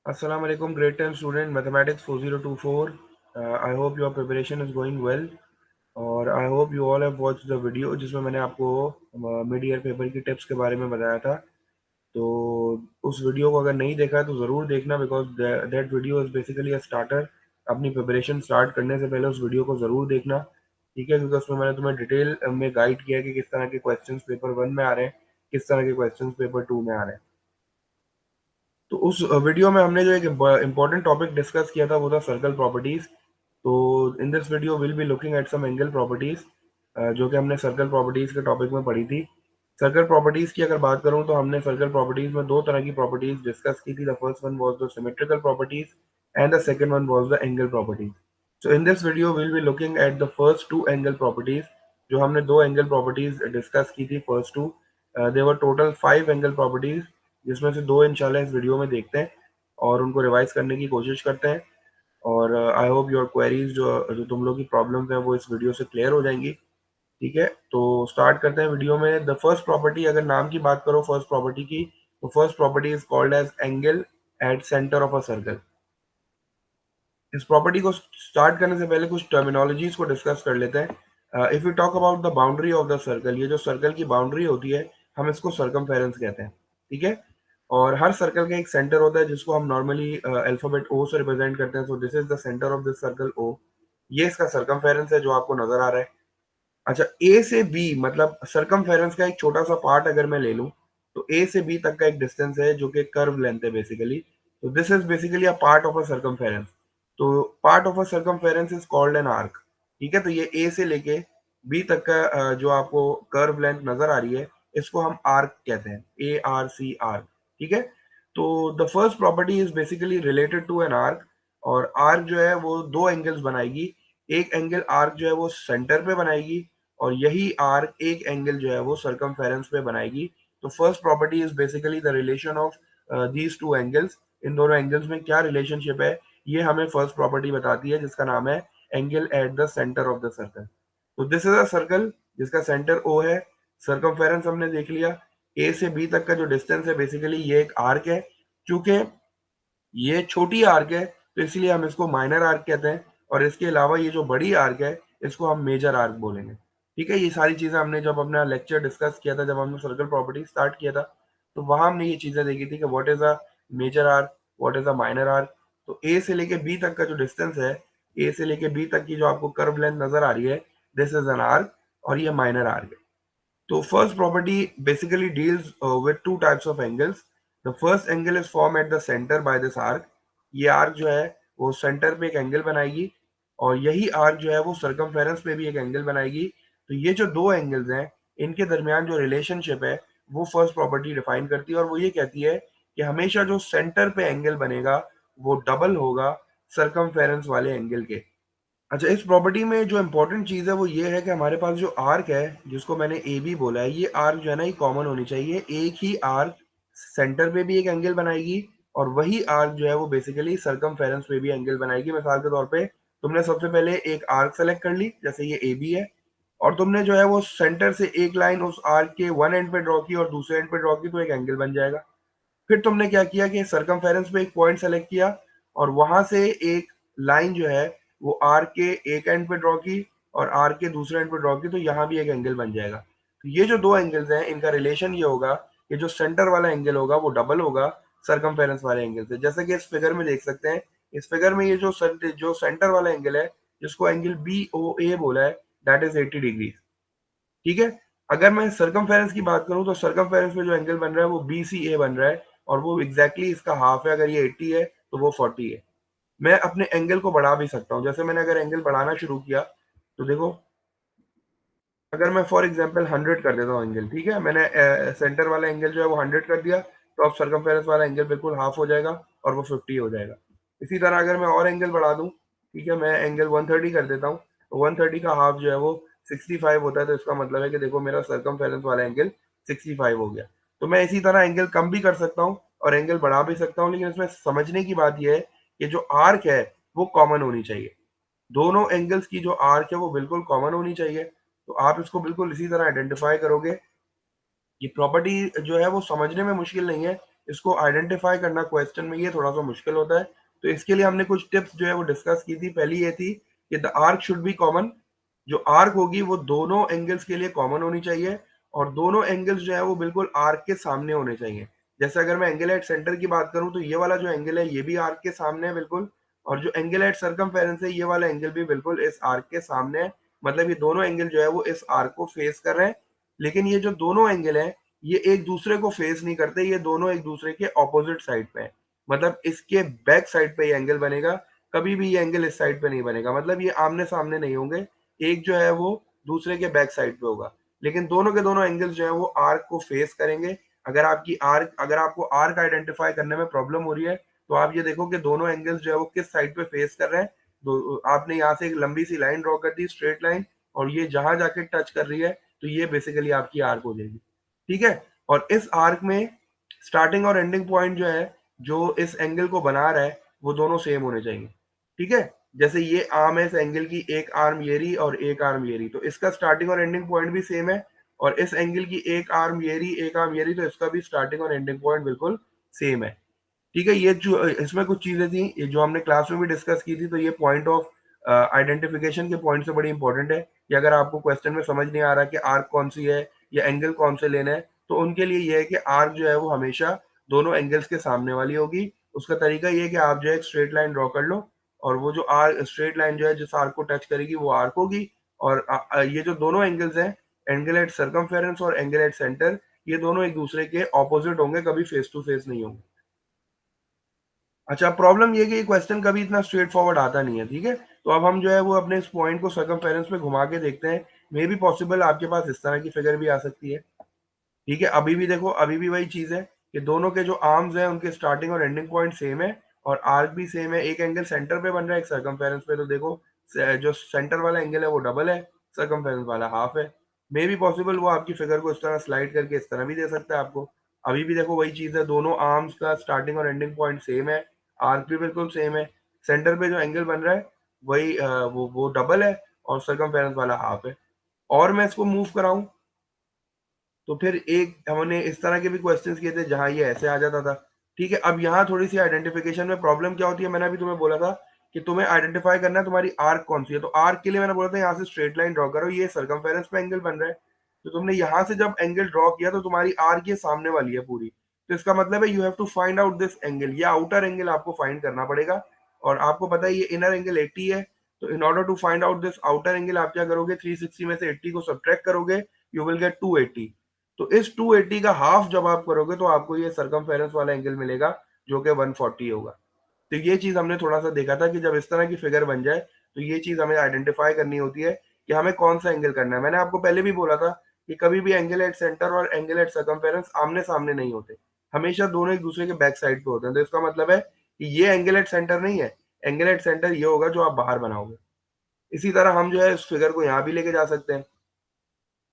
Assalamu alaikum, grade 10 student, mathematics 4024. I hope your preparation is going well और I hope you all have watched the video जिसमें मैंने आपको mid year paper की tips के बारे में बताया था। तो उस वीडियो को अगर नहीं देखा है तो ज़रूर देखना, because that video is basically a starter. अपनी प्रिपरेशन स्टार्ट करने से पहले उस वीडियो को ज़रूर देखना, ठीक है, क्योंकि उसमें मैंने तुम्हें डिटेल में गाइड किया है कि किस तरह के क्वेश्चंस पेपर 1 में आ रहे हैं, किस तरह के क्वेश्चंस पेपर 2 में आ रहे हैं। तो उस वीडियो में हमने जो एक इम्पोर्टेंट टॉपिक डिस्कस किया था वो था सर्कल प्रॉपर्टीज। तो in this video will be looking at some angle properties जो कि हमने सर्कल प्रॉपर्टीज के टॉपिक में पढ़ी थी। सर्कल प्रॉपर्टीज की अगर बात करूं तो हमने सर्कल प्रॉपर्टीज में दो तरह की प्रॉपर्टीज डिस्कस की थी। The first one was the symmetrical properties and the second one was the angle properties. So in this video will be looking at the first two angle properties. जो हमने दो angle properties discuss की थी first two, there were total 5 angle properties, जिसमें से दो इंशाल्लाह इस वीडियो में देखते हैं और उनको रिवाइज करने की कोशिश करते हैं। और आई होप योर क्वेरीज जो जो तुम लोग की प्रॉब्लम्स हैं वो इस वीडियो से क्लियर हो जाएंगी, ठीक है। तो स्टार्ट करते हैं वीडियो में। द फर्स्ट प्रॉपर्टी, अगर नाम की बात करो फर्स्ट प्रॉपर्टी की, तो first property is called as angle at centre of a circle. इस प्रॉपर्टी को स्टार्ट करने से पहले कुछ टर्मिनोलॉजीज को डिस्कस कर लेते हैं। If you talk about the boundary of the circle, ये जो सर्कल की बाउंड्री होती है हम इसको सर्कमफेरेंस कहते हैं, ठीक है। और हर सर्कल का एक सेंटर होता है जिसको हम नॉर्मली अल्फाबेट ओ से रिप्रेजेंट करते हैं। So this is the centre of this circle O. ये इसका सर्कमफेरेंस है जो आपको नजर आ रहा है। अच्छा, ए से बी मतलब सरकमफेरेंस का एक छोटा सा पार्ट अगर मैं ले लूं तो ए से बी तक का एक डिस्टेंस है जो कि कर्व लेंथ है बेसिकली। तो this is basically a part of a circumference. तो part of a circumference is called an arc, ठीक है। तो ये ए से लेके बी तक का जो आपको कर्व लेंथ नजर आ रही है इसको हम आर्क कहते हैं, ARC, ठीक है। तो the first property is basically related to an arc. और आर्क जो है वो दो एंगल्स बनाएगी। एक एंगल आर्क जो है वो सेंटर पे बनाएगी और यही आर्क एक एंगल जो है वो सरकमफेरेंस पे बनाएगी। तो first property is basically the relation of these two angles. इन दोनों एंगल्स में क्या रिलेशनशिप है ये हमें फर्स्ट प्रॉपर्टी बताती है, जिसका नाम है angle at the centre of the circle. तो दिस इज अ सर्कल जिसका सेंटर ओ है। सरकमफेरेंस हमने देख लिया। ए से बी तक का जो डिस्टेंस है बेसिकली ये एक आर्क है। चूंकि ये छोटी आर्क है तो इसलिए हम इसको माइनर आर्क कहते हैं, और इसके अलावा ये जो बड़ी आर्क है इसको हम मेजर आर्क बोलेंगे, ठीक है। ये सारी चीजें हमने जब अपना लेक्चर डिस्कस किया था, जब हमने सर्कल प्रॉपर्टी स्टार्ट किया था, तो वहां हमने ये चीजें देखी थी कि what is a major arc, what is a minor arc. तो ए से लेके बी तक का जो डिस्टेंस है, ए से लेके बी तक की जो आपको कर्व लेंथ नजर आ रही है, दिस इज एन आर्क और ये माइनर आर्क है। तो first property basically deals with two types of angles. The first angle is formed at the center by this arc. ये आर्क जो है वो सेंटर पे एक एंगल बनाएगी और यही आर्क जो है वो सरकमफेरेंस पे भी एक एंगल बनाएगी। तो ये जो दो एंगल्स हैं इनके दरमियान जो रिलेशनशिप है वो फर्स्ट प्रॉपर्टी डिफाइन करती है, और वो ये कहती है कि हमेशा जो सेंटर पे एंगल बनेगा वो डबल होगा सरकमफेरेंस वाले एंगल के। अच्छा, इस प्रॉपर्टी में जो इम्पोर्टेंट चीज़ है वो ये है कि हमारे पास जो आर्क है जिसको मैंने ए बी बोला है, ये आर्क जो है ना ये कॉमन होनी चाहिए। एक ही आर्क सेंटर पे भी एक एंगल बनाएगी और वही आर्क जो है वो बेसिकली सरकमफेरेंस पे भी एंगल बनाएगी। मिसाल के तौर पे तुमने सबसे पहले एक आर्क सेलेक्ट कर ली, जैसे ये ए बी है, और तुमने जो है वो सेंटर से एक लाइन उस आर्क के वन एंड पे ड्रॉ की और दूसरे एंड पे ड्रॉ की, तो एक एंगल बन जाएगा। फिर तुमने क्या किया कि सरकमफेरेंस पे एक पॉइंट सेलेक्ट किया और वहां से एक लाइन जो है वो आर के एक एंड पे ड्रॉ की और आर के दूसरे एंड पे ड्रॉ की, तो यहाँ भी एक एंगल बन जाएगा। तो ये जो दो एंगल्स हैं इनका रिलेशन ये होगा कि जो सेंटर वाला एंगल होगा वो डबल होगा सरकमफेरेंस वाले एंगल से। जैसे कि इस फिगर में देख सकते हैं, इस फिगर में ये जो सेंटर वाला एंगल है जिसको एंगल बी ओ ए बोला है, दैट इज 80 डिग्री, ठीक है। अगर मैं सरकमफेरेंस की बात करूं तो सरकमफेरेंस में जो एंगल बन रहा है वो बी सी ए बन रहा है और वो एग्जैक्टली इसका हाफ है। अगर ये 80 है तो वो 40 है। मैं अपने एंगल को बढ़ा भी सकता हूँ। जैसे मैंने अगर एंगल बढ़ाना शुरू किया तो देखो, अगर मैं फॉर एग्जांपल 100 कर देता हूँ एंगल, ठीक है, मैंने सेंटर वाला एंगल जो है वो 100 कर दिया, तो अब सरकमफेरेंस वाला एंगल बिल्कुल हाफ हो जाएगा और वो 50 हो जाएगा। इसी तरह अगर मैं और एंगल बढ़ा दूं, ठीक है, मैं एंगल 130 कर देता हूँ, तो 130 का हाफ जो है वो 65 होता है। तो इसका मतलब है कि देखो मेरा सरकमफेरेंस वाला एंगल 65 हो गया। तो मैं इसी तरह एंगल कम भी कर सकता हूँ और एंगल बढ़ा भी सकता हूँ, लेकिन इसमें समझने की बात यह है कि जो आर्क है वो कॉमन होनी चाहिए। दोनों एंगल्स की जो आर्क है वो बिल्कुल कॉमन होनी चाहिए। तो आप इसको बिल्कुल इसी तरह आइडेंटिफाई करोगे। ये प्रॉपर्टी जो है वो समझने में मुश्किल नहीं है, इसको आइडेंटिफाई करना क्वेश्चन में ये थोड़ा-सा मुश्किल होता है। तो इसके लिए हमने कुछ टिप्स जो है वो डिस्कस की थी। पहली ये थी कि the arc should be common. जो आर्क होगी वो दोनों एंगल्स के लिए कॉमन होनी चाहिए और दोनों एंगल्स जो है वो बिल्कुल आर्क के सामने होने चाहिए। जैसे अगर मैं एंगल एट सेंटर की बात करूँ तो ये वाला जो एंगल है ये भी आर्क के सामने है बिल्कुल, और जो एंगल एट सर्कमफेरेंस है ये वाला एंगल भी बिल्कुल इस आर्क के सामने है। मतलब ये दोनों एंगल जो है वो इस आर्क को फेस कर रहे हैं। लेकिन ये जो दोनों एंगल है ये एक दूसरे को फेस नहीं करते, ये दोनों एक दूसरे के ऑपोजिट साइड पे है। मतलब इसके बैक साइड पे ये एंगल बनेगा, कभी भी ये एंगल इस साइड पे नहीं बनेगा। मतलब ये आमने सामने नहीं होंगे, एक जो है वो दूसरे के बैक साइड पे होगा। लेकिन दोनों के दोनों एंगल्स जो है वो आर्क को फेस करेंगे। अगर आपको आर्क आइडेंटिफाई करने में प्रॉब्लम हो रही है तो आप ये देखो कि दोनों एंगल्स जो है वो किस साइड पे फेस कर रहे हैं। आपने यहाँ से एक लंबी सी लाइन ड्रॉ कर दी, स्ट्रेट लाइन, और ये जहां जाके टच कर रही है तो ये बेसिकली आपकी आर्क हो जाएगी। ठीक है, और इस आर्क में स्टार्टिंग और एंडिंग पॉइंट जो है, जो इस एंगल को बना रहा है, वो दोनों सेम होने चाहिए। ठीक है, जैसे ये आर्म है इस एंगल की, एक आर्म ये रही और एक आर्म ये रही, तो इसका स्टार्टिंग और एंडिंग पॉइंट भी सेम है। और इस एंगल की एक आर्म ये रही, एक आर्म ये रही, तो इसका भी स्टार्टिंग और एंडिंग पॉइंट बिल्कुल सेम है। ठीक है, ये जो इसमें कुछ चीजें थी ये जो हमने क्लास में भी डिस्कस की थी, तो ये पॉइंट ऑफ आइडेंटिफिकेशन के पॉइंट से बड़ी इंपॉर्टेंट है कि अगर आपको क्वेश्चन में समझ नहीं आ रहा कि आर्क कौन सी है या एंगल कौन से लेना है, तो उनके लिए ये है कि आर्क जो है वो हमेशा दोनों एंगल्स के सामने वाली होगी। उसका तरीका ये है कि आप जो है एक स्ट्रेट लाइन ड्रॉ कर लो, और वो जो आर्क स्ट्रेट लाइन जो है जिस आर्क को टच करेगी वो आर्क होगी। और ये जो दोनों एंगल्स हैं, एंगल एट सर्कमफेरेंस और एंगल एट सेंटर, ये दोनों एक दूसरे के ऑपोजिट होंगे, कभी फेस टू फेस नहीं होंगे। अच्छा, प्रॉब्लम ये है कि ये क्वेश्चन कभी इतना स्ट्रेट फॉरवर्ड आता नहीं है। ठीक है, तो अब हम जो है वो अपने इस पॉइंट को सर्कमफेरेंस में घुमा के देखते हैं। मे बी पॉसिबल आपके पास इस तरह की फिगर भी आ सकती है। ठीक है, अभी भी देखो, अभी भी वही चीज है कि दोनों के जो आर्म्स हैं उनके स्टार्टिंग और एंडिंग पॉइंट सेम है, और आर्क भी सेम है। एक एंगल सेंटर पे बन रहा है, एक सर्कमफेरेंस पे, तो देखो जो सेंटर वाला एंगल है वो डबल है, सर्कमफेरेंस वाला हाफ है। मे बी पॉसिबल वो आपकी फिगर को इस तरह स्लाइड करके इस तरह भी दे सकता है आपको। अभी भी देखो वही चीज है, दोनों आर्म्स का स्टार्टिंग और एंडिंग पॉइंट सेम है, आर्क भी बिल्कुल सेम है। सेंटर पे जो एंगल बन रहा है वही वो डबल है, और सर्कमफेरेंस वाला हाफ है। और मैं इसको मूव कराऊं तो फिर एक हमने इस तरह के भी क्वेश्चंस किए थे जहां ये ऐसे आ जाता था। ठीक है, अब यहाँ थोड़ी सी आइडेंटिफिकेशन में प्रॉब्लम क्या होती है, मैंने अभी तुम्हें बोला था कि तुम्हें आइडेंटिफाई करना है तुम्हारी आर्क कौन सी है। तो आर्क के लिए मैंने बोला था यहाँ से स्ट्रेट लाइन ड्रॉ करो, ये सर्कमफेरेंस पे एंगल बन रहा है, तो तुमने यहाँ से जब एंगल ड्रॉ किया तो तुम्हारी आर्क ये सामने वाली है पूरी। तो इसका मतलब है you have to find out this angle, या आउटर एंगल आपको फाइंड करना पड़ेगा। और आपको पता है ये इनर एंगल 80 है, तो in order to find out this outer angle आप क्या करोगे, 360 में से 80 को सब्ट्रैक्ट करोगे, यू विल गेट 280। तो इस 280 का हाफ जब आप करोगे तो आपको ये सरकमफेरेंस वाला एंगल मिलेगा, जो कि 140 होगा। तो ये चीज हमने थोड़ा सा देखा था कि जब इस तरह की फिगर बन जाए तो ये चीज हमें आइडेंटिफाई करनी होती है कि हमें कौन सा एंगल करना है। मैंने आपको पहले भी बोला था कि कभी भी एंगल एट सेंटर और एंगल एट सर्कमफेरेंस आमने सामने नहीं होते, हमेशा दोनों एक दूसरे के बैक साइड पे होते हैं। तो इसका मतलब है कि ये एंगल एट सेंटर नहीं है, एंगल एट सेंटर ये होगा जो आप बाहर बनाओगे। इसी तरह हम जो है इस फिगर को यहाँ भी लेके जा सकते हैं,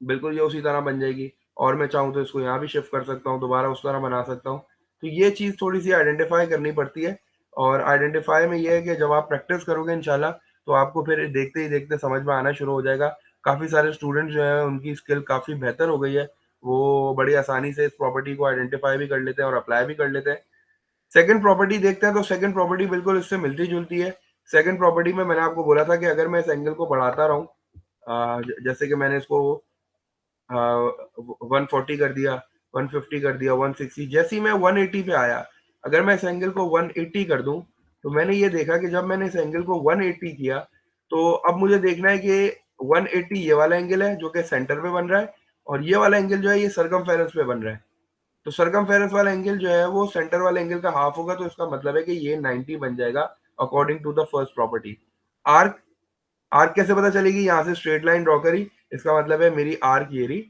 बिल्कुल ये उसी तरह बन जाएगी। और मैं चाहूँ तो इसको यहाँ भी शिफ्ट कर सकता हूँ, दोबारा उस तरह बना सकता हूँ। तो ये चीज़ थोड़ी सी आइडेंटिफाई करनी पड़ती है, और आइडेंटिफाई में ये है कि जब आप प्रैक्टिस करोगे इंशाल्लाह तो आपको फिर देखते ही देखते समझ में आना शुरू हो जाएगा। काफ़ी सारे स्टूडेंट जो है उनकी स्किल काफ़ी बेहतर हो गई है, वो बड़ी आसानी से इस प्रॉपर्टी को आइडेंटिफाई भी कर लेते हैं और अप्लाई भी कर लेते हैं। सेकंड प्रॉपर्टी देखते हैं, तो सेकंड प्रॉपर्टी बिल्कुल इससे मिलती जुलती है। सेकंड प्रॉपर्टी में मैंने आपको बोला था कि अगर मैं इस एंगल को बढ़ाता रहूँ, जैसे कि मैंने इसको 140 कर दिया, 150 कर दिया, 160, जैसे ही मैं 180 पे आया, अगर मैं इस एंगल को 180 कर दूं, तो मैंने ये देखा कि जब मैंने इस एंगल को 180 किया, तो अब मुझे देखना है कि 180 ये वाला एंगल है जो कि सेंटर पे बन रहा है, और ये वाला एंगल जो है ये सरकमफेरेंस पे बन रहा है। तो सरकमफेरेंस वाला एंगल जो है वो सेंटर वाले एंगल का हाफ होगा, तो इसका मतलब है कि ये 90 बन जाएगा according to the first property. Arc arc कैसे पता चलेगी, यहाँ से स्ट्रेट लाइन ड्रॉ करी, इसका मतलब है मेरी आर्क ये रही।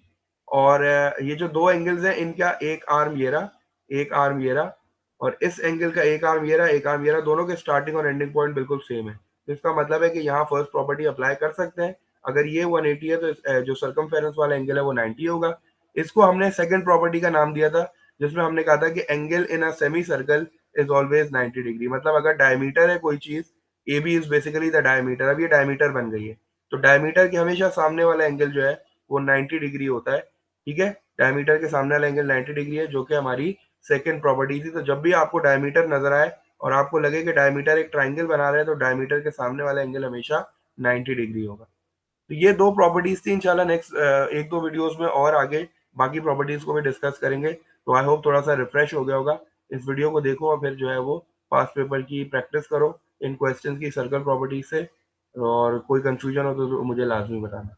और ये जो दो एंगल्स हैं इनका एक आर्म ये रहा, एक आर्म ये रहा, और इस एंगल का एक आर्म ये रहा, एक आर्म ये रहा, दोनों के स्टार्टिंग और एंडिंग पॉइंट बिल्कुल सेम है। तो इसका मतलब है कि यहाँ फर्स्ट प्रॉपर्टी अप्लाई कर सकते हैं। अगर ये 180 है तो जो सर्कमफेरेंस वाला एंगल है वो 90 होगा। इसको हमने सेकंड प्रॉपर्टी का नाम दिया था, जिसमें हमने कहा था कि angle in a semicircle is always 90 degree. मतलब अगर डायमीटर है कोई चीज, A B is basically the diameter, अब ये डायमीटर बन गई है, तो डायमीटर के हमेशा सामने वाला एंगल जो है वो 90 डिग्री होता है। ठीक है, डायमीटर के सामने वाला एंगल 90 डिग्री है, जो कि हमारी सेकंड प्रॉपर्टी थी। तो जब भी आपको डायमीटर नजर आए और आपको लगे कि डायमीटर एक ट्राइंगल बना रहे हैं, तो डायमीटर के सामने वाला एंगल हमेशा 90 डिग्री होगा। तो ये दो प्रॉपर्टीज थी। इंशाल्लाह नेक्स्ट एक दो वीडियोस में और आगे बाकी प्रॉपर्टीज को भी डिस्कस करेंगे। तो आई होप थोड़ा सा रिफ्रेश हो गया होगा। इस वीडियो को देखो और फिर जो है वो पास्ट पेपर की प्रैक्टिस करो इन क्वेश्चंस की सर्कल प्रॉपर्टीज से। और कोई कंफ्यूजन हो तो मुझे लाजमी बताना।